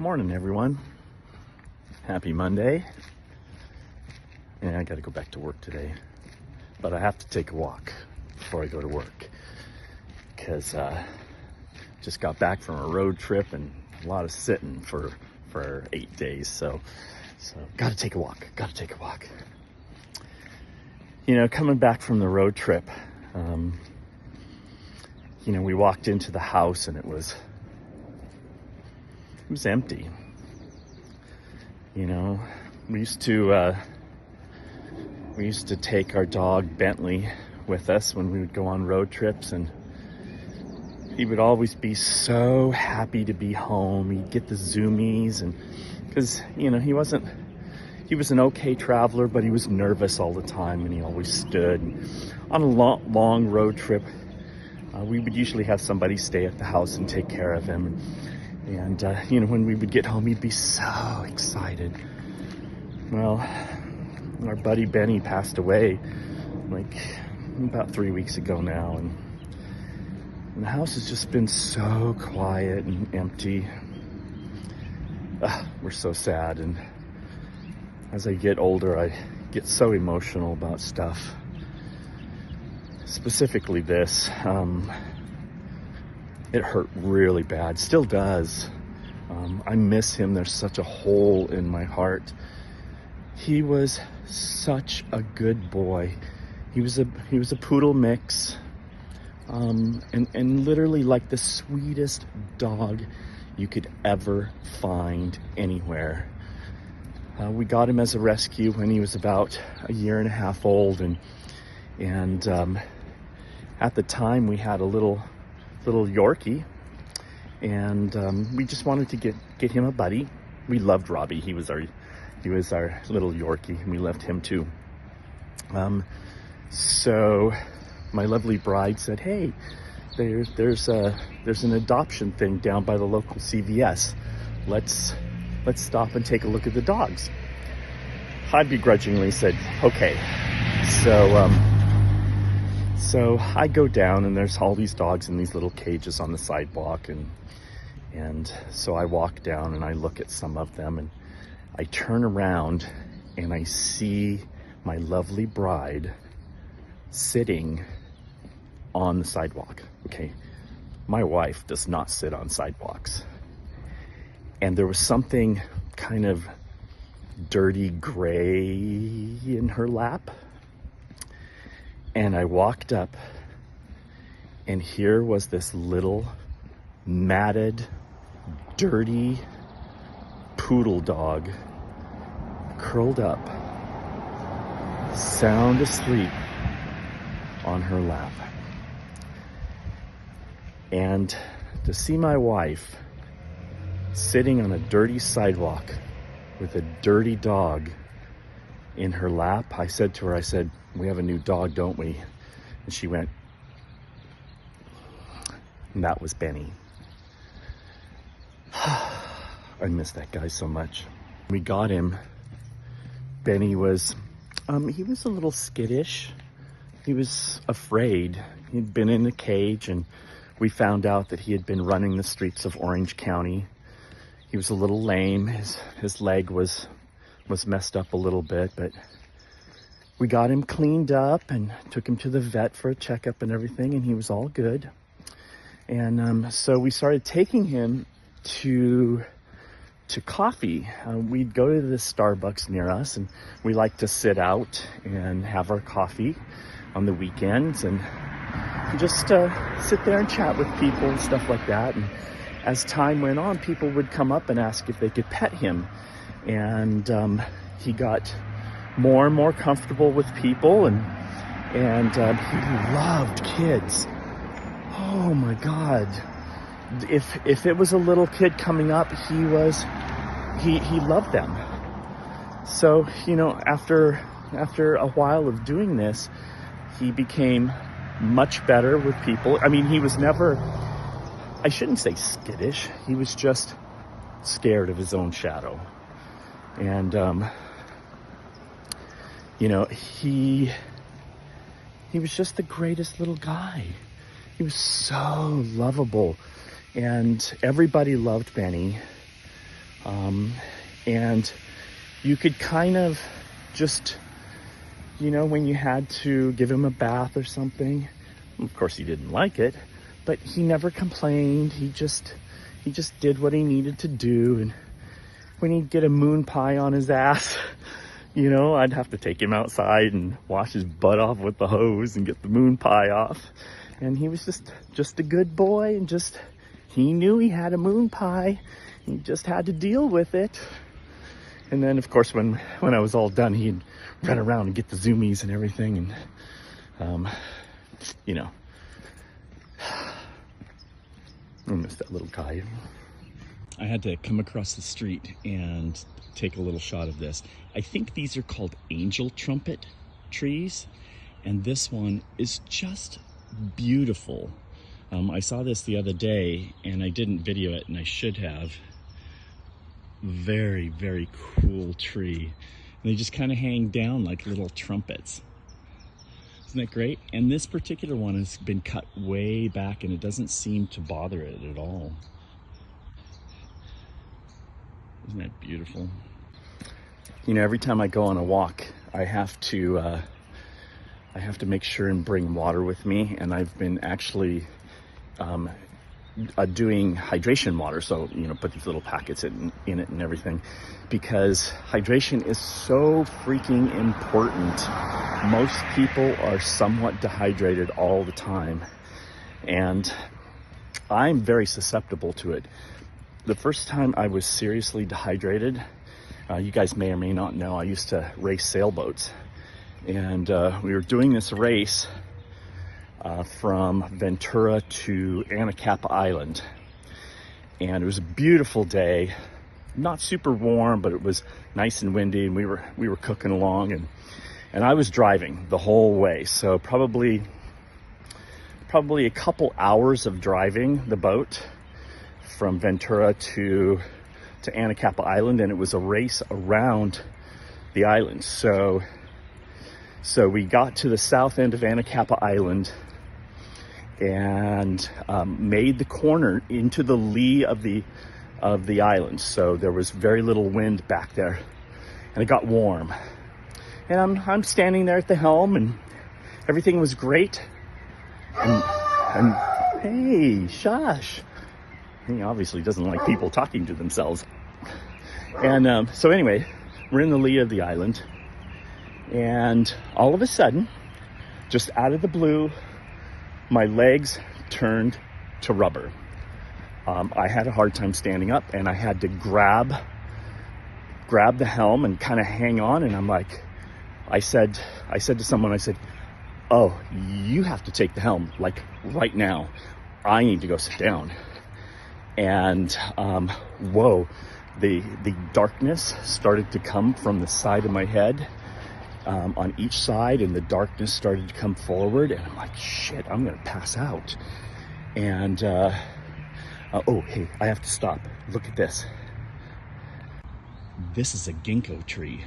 Morning, everyone. Happy Monday. And I got to go back to work today, but I have to take a walk before I go to work because just got back from a road trip and a lot of sitting for 8 days. So got to take a walk. You know, coming back from the road trip, we walked into the house and it was empty. You know, we used to take our dog Bentley with us when we would go on road trips, and he would always be so happy to be home. He'd get the zoomies, and because he was an okay traveler, but he was nervous all the time, and he always stood. On a long road trip, we would usually have somebody stay at the house and take care of him. And when we would get home, he'd be so excited. Well, our buddy Benny passed away like about 3 weeks ago now, and the house has just been so quiet and empty. We're so sad, and as I get older, I get so emotional about stuff. Specifically this. It hurt really bad, still does. I miss him. There's such a hole in my heart. He was such a good boy. He was a poodle mix, and literally like the sweetest dog you could ever find anywhere. We got him as a rescue when he was about 1.5 years old, and at the time we had a little Yorkie, and we just wanted to get him a buddy. We loved Robbie. He was our little Yorkie, and we loved him too. So my lovely bride said, "Hey, there's an adoption thing down by the local CVS. Let's stop and take a look at the dogs." I begrudgingly said, "Okay." So I go down, and there's all these dogs in these little cages on the sidewalk, and so I walk down and I look at some of them, and I turn around and I see my lovely bride sitting on the sidewalk. Okay, my wife does not sit on sidewalks, and there was something kind of dirty gray in her lap. And I walked up, and here was this little matted, dirty poodle dog curled up, sound asleep on her lap. And to see my wife sitting on a dirty sidewalk with a dirty dog in her lap, I said to her, "We have a new dog, don't we?" And she went, and that was Benny. I miss that guy so much. We got him. Benny was, he was a little skittish. He was afraid. He'd been in a cage, and we found out that he had been running the streets of Orange County. He was a little lame. His leg was messed up a little bit, but we got him cleaned up and took him to the vet for a checkup and everything, and he was all good. And so we started taking him to coffee. We'd go to the Starbucks near us, and we like to sit out and have our coffee on the weekends, and just sit there and chat with people and stuff like that. And as time went on, people would come up and ask if they could pet him, and he got more and more comfortable with people, and he loved kids. Oh my God. If it was a little kid coming up, he loved them. So, after a while of doing this, he became much better with people. I mean, he was never, I shouldn't say skittish, he was just scared of his own shadow. And he was just the greatest little guy. He was so lovable, and everybody loved Benny. And you could kind of just, you know, when you had to give him a bath or something, of course he didn't like it, but he never complained. He just did what he needed to do. And when he'd get a moon pie on his ass, you know, I'd have to take him outside and wash his butt off with the hose and get the moon pie off. And he was just a good boy, and he knew he had a moon pie. He just had to deal with it. And then, of course, when I was all done, he'd run around and get the zoomies and everything. And, you know, I miss that little guy. I had to come across the street and take a little shot of this. I think these are called Angel Trumpet trees. And this one is just beautiful. I saw this the other day and I didn't video it, and I should have. Very, very cool tree. And they just kind of hang down like little trumpets. Isn't that great? And this particular one has been cut way back and it doesn't seem to bother it at all. Isn't that beautiful? You know, every time I go on a walk, I have to make sure and bring water with me. And I've been actually doing hydration water, so you know, put these little packets in it and everything, because hydration is so freaking important. Most people are somewhat dehydrated all the time, and I'm very susceptible to it. The first time I was seriously dehydrated, you guys may or may not know, I used to race sailboats, and we were doing this race from Ventura to Anacapa Island, and it was a beautiful day, not super warm, but it was nice and windy, and we were cooking along, and I was driving the whole way, so probably a couple hours of driving the boat from Ventura to Anacapa Island, and it was a race around the island. So we got to the south end of Anacapa Island and made the corner into the lee of the island. So there was very little wind back there, and it got warm. And I'm standing there at the helm, and everything was great. And hey, shush! He obviously doesn't like people talking to themselves. And so anyway, we're in the lee of the island, and all of a sudden, just out of the blue, my legs turned to rubber. I had a hard time standing up, and I had to grab the helm and kind of hang on. And I'm like, I said to someone, I said, "Oh, you have to take the helm, like right now. I need to go sit down." And whoa, the darkness started to come from the side of my head. On each side, and the darkness started to come forward, and I'm like, shit, I'm gonna pass out. And oh, hey, I have to stop. Look at this. This is a ginkgo tree.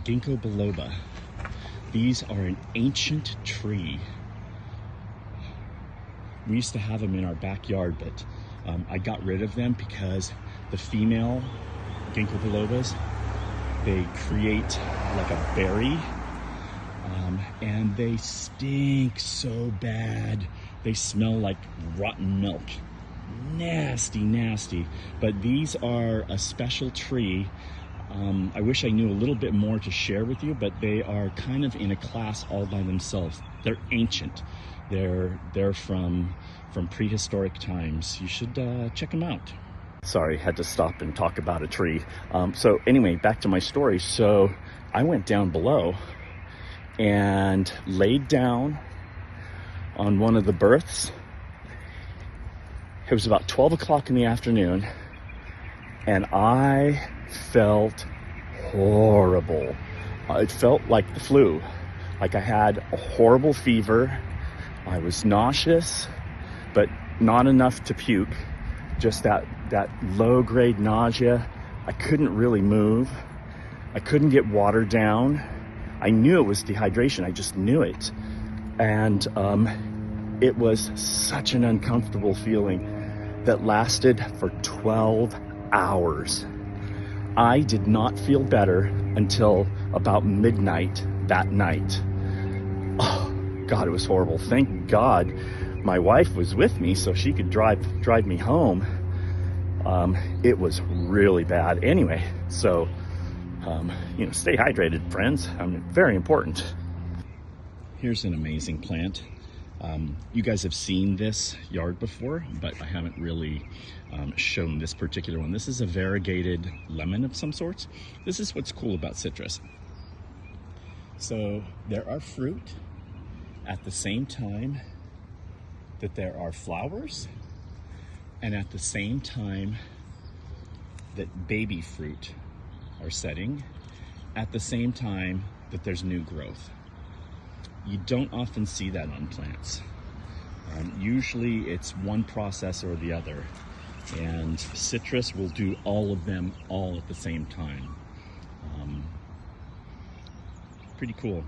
Ginkgo biloba. These are an ancient tree. We used to have them in our backyard, but I got rid of them because the female ginkgo bilobas, they create like a berry, and they stink so bad. They smell like rotten milk. Nasty, nasty. But these are a special tree. I wish I knew a little bit more to share with you, but they are kind of in a class all by themselves. They're ancient. They're from prehistoric times. You should check them out. Sorry, had to stop and talk about a tree. So anyway, back to my story. So I went down below and laid down on one of the berths. It was about 12 o'clock in the afternoon, and I felt horrible. It felt like the flu. Like I had a horrible fever. I was nauseous, but not enough to puke. Just that low-grade nausea. I couldn't really move. I couldn't get water down. I knew it was dehydration. I just knew it. And it was such an uncomfortable feeling that lasted for 12 hours. I did not feel better until about midnight that night. Oh, God, it was horrible. Thank God my wife was with me so she could drive me home. It was really bad. Anyway, so, stay hydrated, friends. Very important. Here's an amazing plant. You guys have seen this yard before, but I haven't really shown this particular one. This is a variegated lemon of some sorts. This is what's cool about citrus. So there are fruit at the same time that there are flowers, and at the same time that baby fruit are setting, at the same time that there's new growth. You don't often see that on plants. Usually it's one process or the other, and citrus will do all of them all at the same time. Pretty cool.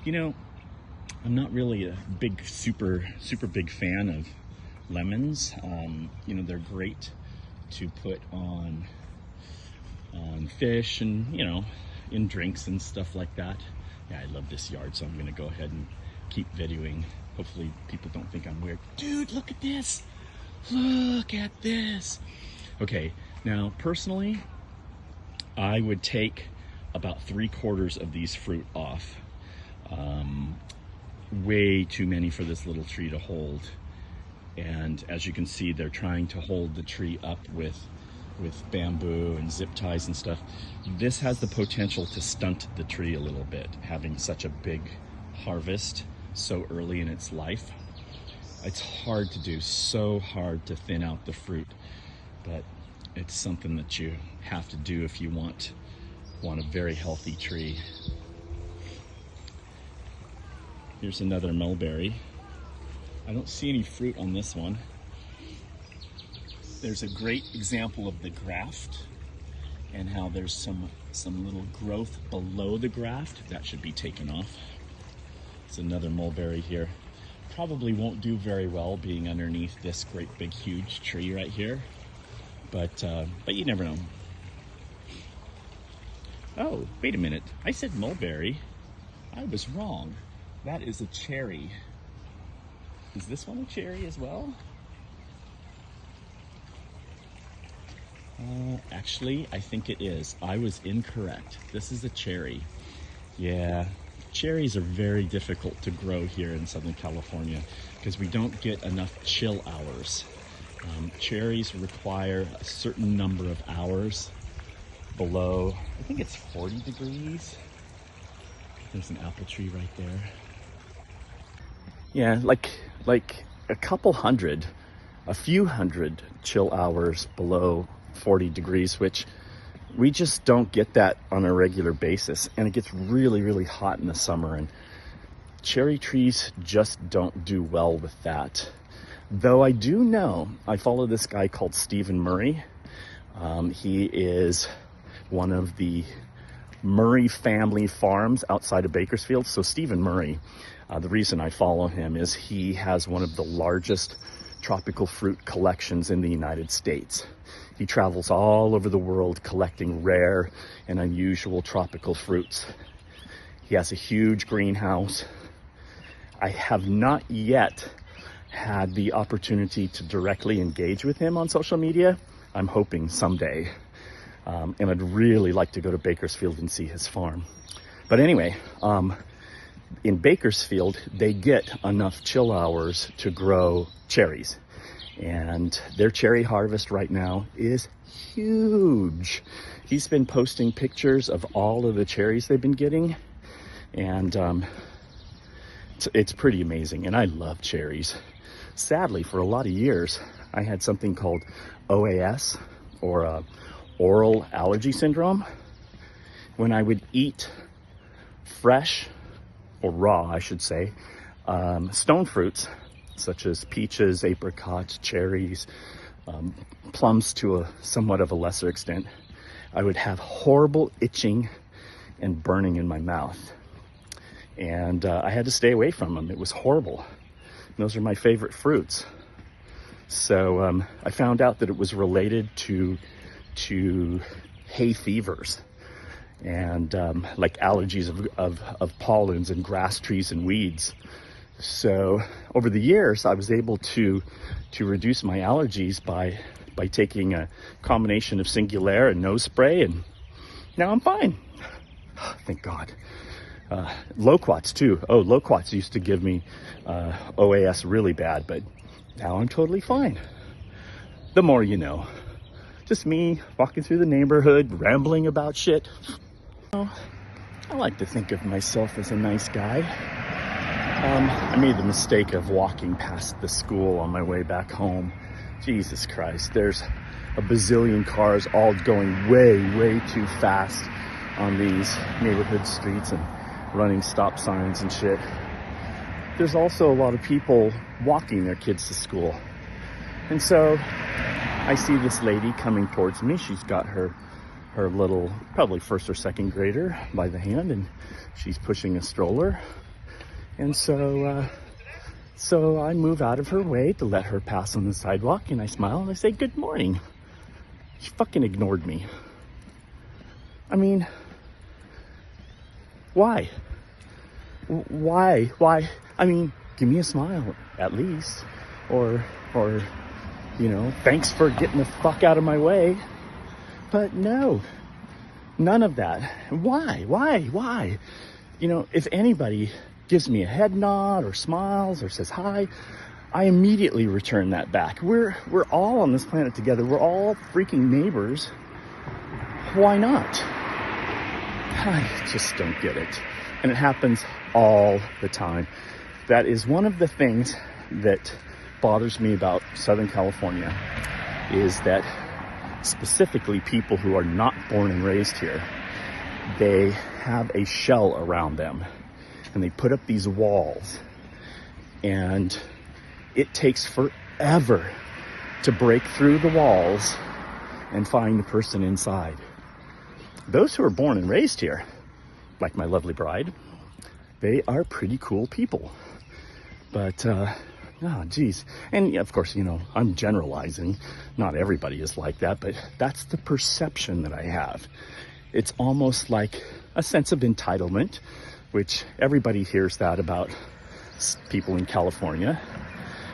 I'm not really a super big fan of lemons. They're great to put on fish and, in drinks and stuff like that. Yeah, I love this yard, so I'm gonna go ahead and keep videoing. Hopefully people don't think I'm weird. Dude, look at this. Look at this. Okay, now personally, I would take about 3/4 of these fruit off. Way too many for this little tree to hold. And as you can see, they're trying to hold the tree up with bamboo and zip ties and stuff. This has the potential to stunt the tree a little bit, having such a big harvest so early in its life. It's hard to do, so hard to thin out the fruit, but it's something that you have to do if you want a very healthy tree. Here's another mulberry. I don't see any fruit on this one. There's a great example of the graft and how there's some little growth below the graft. That should be taken off. It's another mulberry here. Probably won't do very well being underneath this great big huge tree right here, but you never know. Oh, wait a minute. I said mulberry. I was wrong. That is a cherry. Is this one a cherry as well? Actually, I think it is. I was incorrect. This is a cherry. Yeah, cherries are very difficult to grow here in Southern California because we don't get enough chill hours. Cherries require a certain number of hours below, I think it's 40 degrees. There's an apple tree right there. Yeah, like a few hundred chill hours below 40 degrees, which we just don't get that on a regular basis. And it gets really, really hot in the summer, and cherry trees just don't do well with that. Though I do know, I follow this guy called Stephen Murray. He is one of the Murray family farms outside of Bakersfield. So Stephen Murray, the reason I follow him is he has one of the largest tropical fruit collections in the United States. He travels all over the world collecting rare and unusual tropical fruits. He has a huge greenhouse. I have not yet had the opportunity to directly engage with him on social media. I'm hoping someday. And I'd really like to go to Bakersfield and see his farm. But anyway, in Bakersfield, they get enough chill hours to grow cherries. And their cherry harvest right now is huge. He's been posting pictures of all of the cherries they've been getting. And it's pretty amazing. And I love cherries. Sadly, for a lot of years, I had something called OAS, or oral allergy syndrome. When I would eat fresh, or raw, I should say, stone fruits, such as peaches, apricots, cherries, plums to a somewhat of a lesser extent, I would have horrible itching and burning in my mouth. And I had to stay away from them. It was horrible. And those are my favorite fruits. So I found out that it was related to to hay fevers and like allergies of pollens and grass, trees, and weeds. So over the years, I was able to reduce my allergies by taking a combination of Singulair and nose spray, and now I'm fine. Thank God. Loquats too. Oh, loquats used to give me OAS really bad, but now I'm totally fine. The more you know. Just me walking through the neighborhood, rambling about shit. I like to think of myself as a nice guy. I made the mistake of walking past the school on my way back home. Jesus Christ, there's a bazillion cars all going way, way too fast on these neighborhood streets and running stop signs and shit. There's also a lot of people walking their kids to school. And so I see this lady coming towards me. She's got her little, probably first or second grader by the hand, and she's pushing a stroller. And so I move out of her way to let her pass on the sidewalk, and I smile and I say, "Good morning." She fucking ignored me. I mean, why? Why? I mean, give me a smile at least, or you know, thanks for getting the fuck out of my way. But no, none of that. Why? You know, if anybody gives me a head nod or smiles or says hi, I immediately return that back. We're all on this planet together. We're all freaking neighbors. Why not? I just don't get it. And it happens all the time. That is one of the things that bothers me about Southern California, is that specifically people who are not born and raised here, they have a shell around them and they put up these walls, and it takes forever to break through the walls and find the person inside. Those who are born and raised here, like my lovely bride, they are pretty cool people. But oh, geez. And of course, you know, I'm generalizing. Not everybody is like that, but that's the perception that I have. It's almost like a sense of entitlement, which everybody hears that about people in California.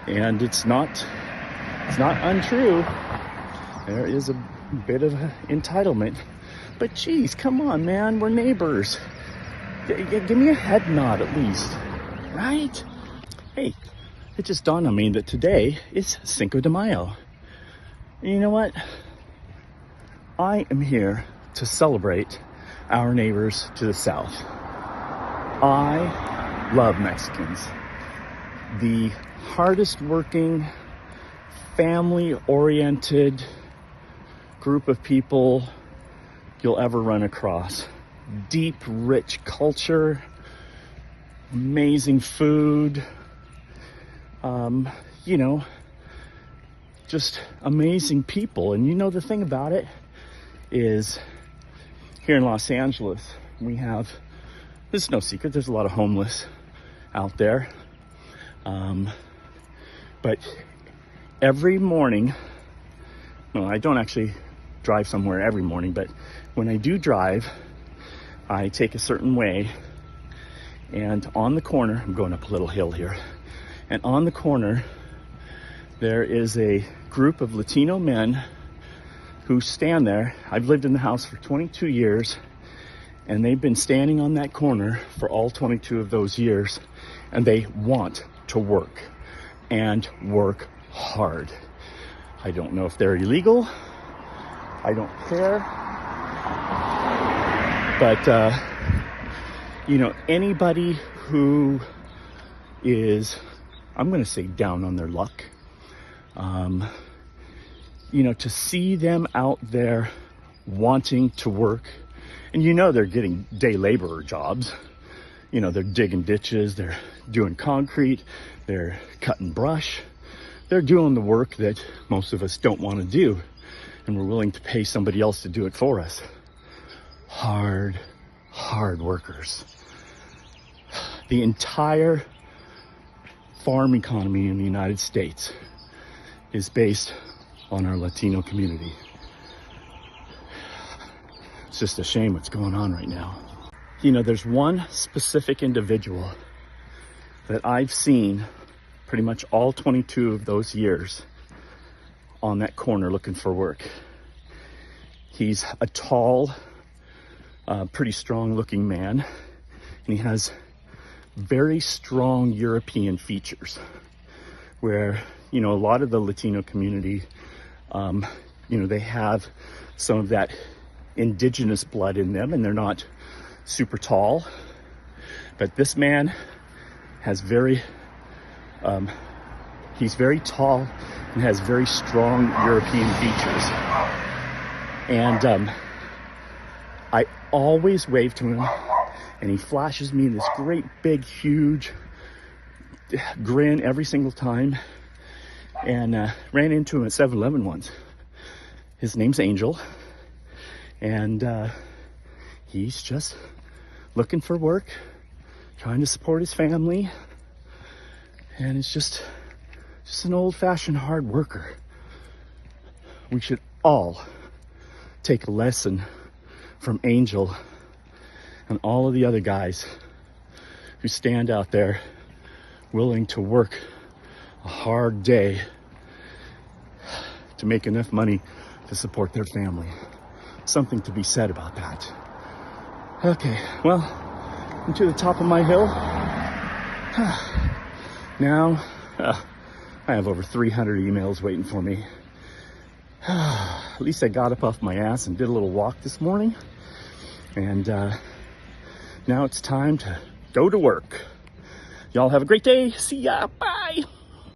And it's not untrue. There is a bit of entitlement. But geez, come on, man, we're neighbors. Give me a head nod at least, right? Hey, it just dawned on me that today is Cinco de Mayo. And you know what? I am here to celebrate our neighbors to the south. I love Mexicans. The hardest working, family-oriented group of people you'll ever run across. Deep, rich culture, amazing food, you know, just amazing people. And you know, the thing about it is, here in Los Angeles, we have, this is no secret, there's a lot of homeless out there. But every morning, no, I don't actually drive somewhere every morning, but when I do drive, I take a certain way, and on the corner, I'm going up a little hill here, and on the corner, there is a group of Latino men who stand there. I've lived in the house for 22 years, and they've been standing on that corner for all 22 of those years, and they want to work, and work hard. I don't know if they're illegal. I don't care. But, you know, anybody who is, I'm going to say, down on their luck, you know, to see them out there wanting to work, and you know, they're getting day laborer jobs. You know, they're digging ditches, they're doing concrete, they're cutting brush. They're doing the work that most of us don't want to do, and we're willing to pay somebody else to do it for us. Hard workers. The entire farm economy in the United States is based on our Latino community. It's just a shame what's going on right now. You know, there's one specific individual that I've seen pretty much all 22 of those years on that corner looking for work. He's a tall, pretty strong looking man, and he has very strong European features where, you know, a lot of the Latino community, you know, they have some of that indigenous blood in them, and they're not super tall. But this man has he's very tall and has very strong European features. And I always wave to him, and he flashes me this great big huge grin every single time. And ran into him at 7-Eleven once. His name's Angel, and he's just looking for work, trying to support his family, and it's just an old-fashioned hard worker. We should all take a lesson from Angel and all of the other guys who stand out there willing to work a hard day to make enough money to support their family. Something to be said about that. Okay, well, I'm to the top of my hill. Now, I have over 300 emails waiting for me. At least I got up off my ass and did a little walk this morning. And now it's time to go to work. Y'all have a great day. See ya. Bye.